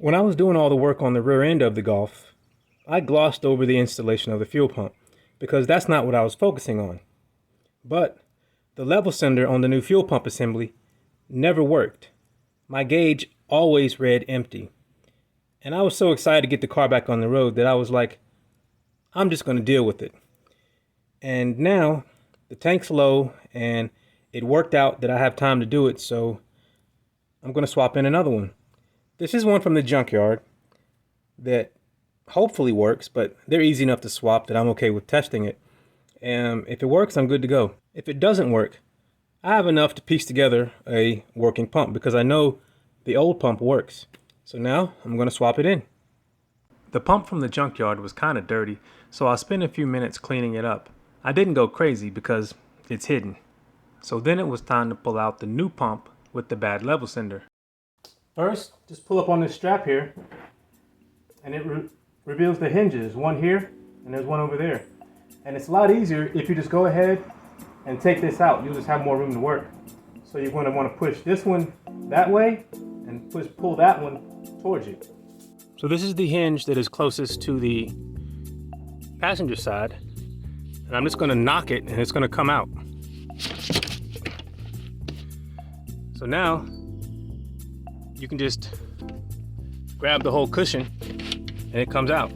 When I was doing all the work on the rear end of the Golf, I glossed over the installation of the fuel pump because that's not what I was focusing on. But the level sender on the new fuel pump assembly never worked. My gauge always read empty. And I was so excited to get the car back on the road that I was like, I'm just going to deal with it. And now the tank's low and it worked out that I have time to do it, so I'm going to swap in another one. This is one from the junkyard that hopefully works, but they're easy enough to swap that I'm okay with testing it. And if it works, I'm good to go. If it doesn't work, I have enough to piece together a working pump because I know the old pump works. So now I'm going to swap it in. The pump from the junkyard was kind of dirty, so I spent a few minutes cleaning it up. I didn't go crazy because it's hidden. So then it was time to pull out the new pump with the bad level sender. First, just pull up on this strap here, and it reveals the hinges. One here, and there's one over there. And it's a lot easier if you just go ahead and take this out. You'll just have more room to work. So you're going to want to push this one that way, and pull that one towards you. So this is the hinge that is closest to the passenger side, and I'm just going to knock it, and it's going to come out. So now you can just grab the whole cushion and it comes out.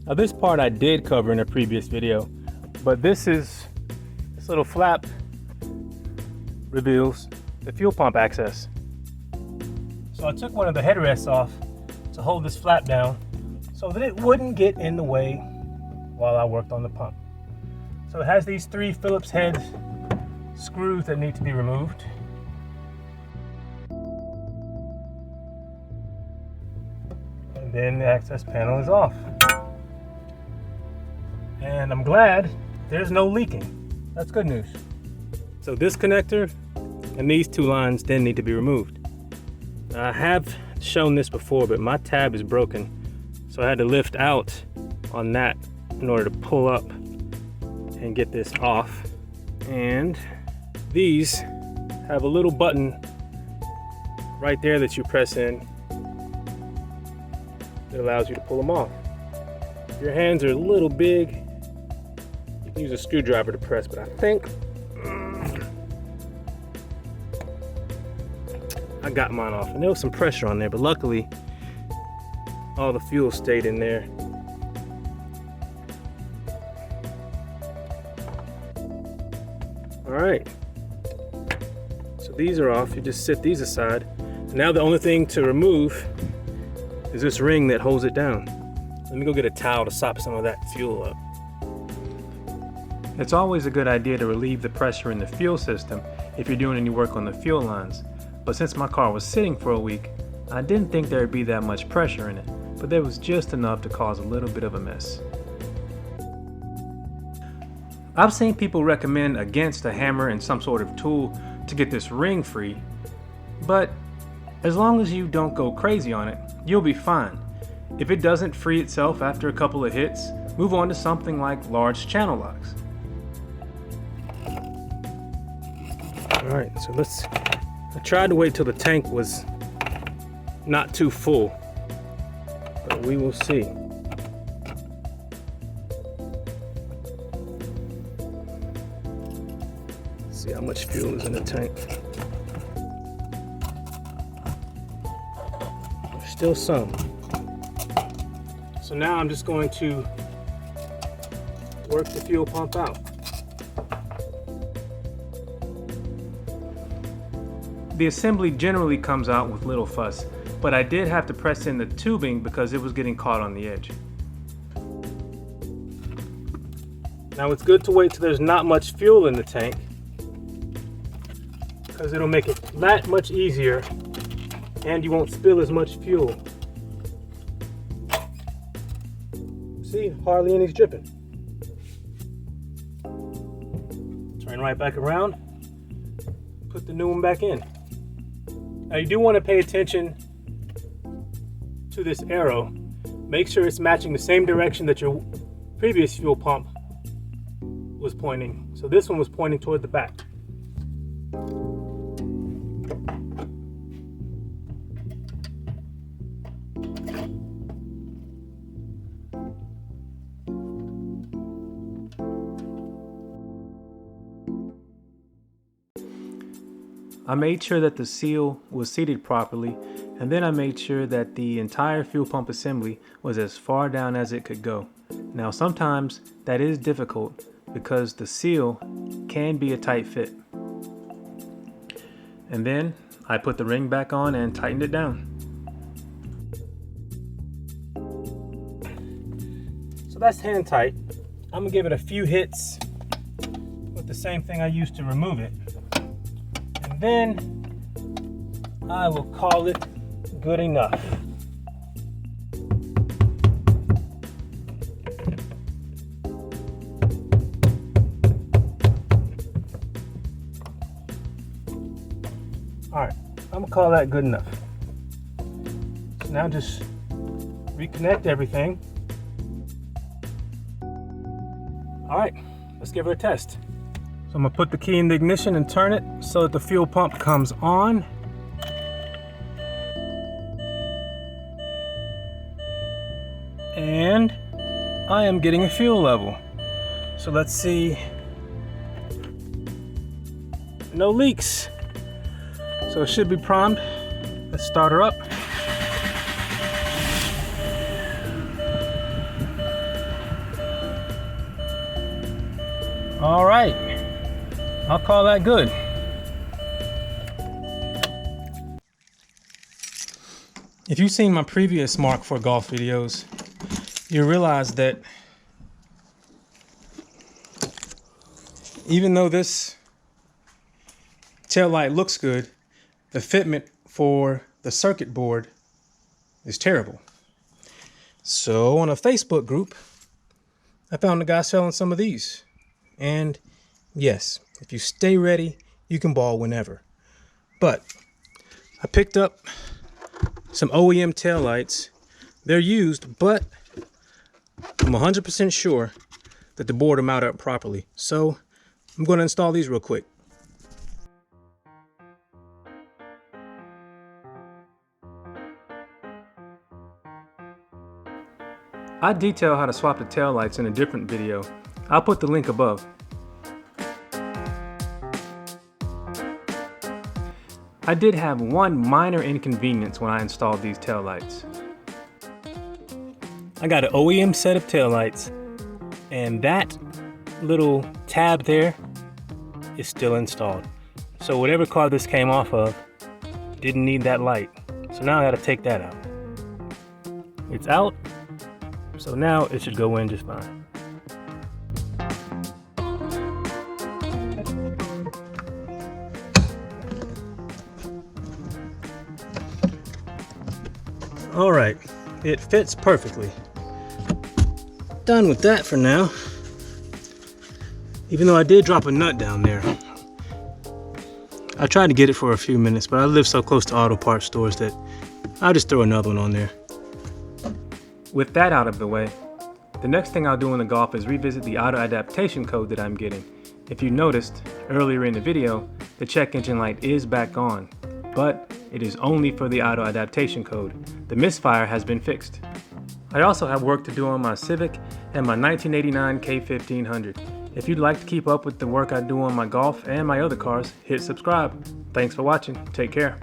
Now this part I did cover in a previous video, but this little flap reveals the fuel pump access. So I took one of the headrests off to hold this flap down so that it wouldn't get in the way while I worked on the pump. So it has these 3 Phillips head screws that need to be removed. And then the access panel is off. And I'm glad there's no leaking. That's good news. So this connector and these 2 lines then need to be removed. Now, I have shown this before, but my tab is broken. So I had to lift out on that in order to pull up and get this off. And these have a little button right there that you press in that allows you to pull them off. If your hands are a little big, you can use a screwdriver to press, but I think I got mine off. And there was some pressure on there, but luckily all the fuel stayed in there. All right, so these are off. You just set these aside. Now the only thing to remove is this ring that holds it down. Let me go get a towel to sop some of that fuel up. It's always a good idea to relieve the pressure in the fuel system if you're doing any work on the fuel lines. But since my car was sitting for a week, I didn't think there would be that much pressure in it, but there was just enough to cause a little bit of a mess. I've seen people recommend against a hammer and some sort of tool to get this ring free, but as long as you don't go crazy on it, you'll be fine. If it doesn't free itself after a couple of hits, move on to something like large channel locks. Alright, so I tried to wait till the tank was not too full, but we will see. See how much fuel is in the tank. There's still some. So now I'm just going to work the fuel pump out. The assembly generally comes out with little fuss, but I did have to press in the tubing because it was getting caught on the edge. Now it's good to wait till there's not much fuel in the tank, because it'll make it that much easier and you won't spill as much fuel. See, hardly any's dripping. Turn right back around, put the new one back in. Now you do want to pay attention to this arrow. Make sure it's matching the same direction that your previous fuel pump was pointing. So this one was pointing toward the back. I made sure that the seal was seated properly, and then I made sure that the entire fuel pump assembly was as far down as it could go. Now sometimes that is difficult because the seal can be a tight fit. And then I put the ring back on and tightened it down. So that's hand tight. I'm gonna give it a few hits with the same thing I used to remove it. And then I will call it good enough. All right, I'm gonna call that good enough. So now just reconnect everything. All right, let's give her a test. So I'm gonna put the key in the ignition and turn it so that the fuel pump comes on. And I am getting a fuel level. So let's see. No leaks. So it should be primed. Let's start her up. All right, I'll call that good. If you've seen my previous MK4 GOLF videos, you realize that even though this tail light looks good, the fitment for the circuit board is terrible. So on a Facebook group, I found a guy selling some of these. And yes, if you stay ready, you can ball whenever. But I picked up some OEM taillights. They're used, but I'm 100% sure that the board will mount up properly. So I'm going to install these real quick. I detail how to swap the taillights in a different video. I'll put the link above. I did have one minor inconvenience when I installed these taillights. I got an OEM set of taillights, and that little tab there is still installed. So whatever car this came off of didn't need that light. So now I gotta take that out. It's out, so now it should go in just fine. All right, it fits perfectly. Done with that for now. Even though I did drop a nut down there. I tried to get it for a few minutes, but I live so close to auto parts stores that I'll just throw another one on there. With that out of the way, the next thing I'll do in the Golf is revisit the auto adaptation code that I'm getting. If you noticed earlier in the video, the check engine light is back on, but it is only for the auto adaptation code. The misfire has been fixed. I also have work to do on my Civic and my 1989 K1500. If you'd like to keep up with the work I do on my Golf and my other cars, hit subscribe. Thanks for watching. Take care.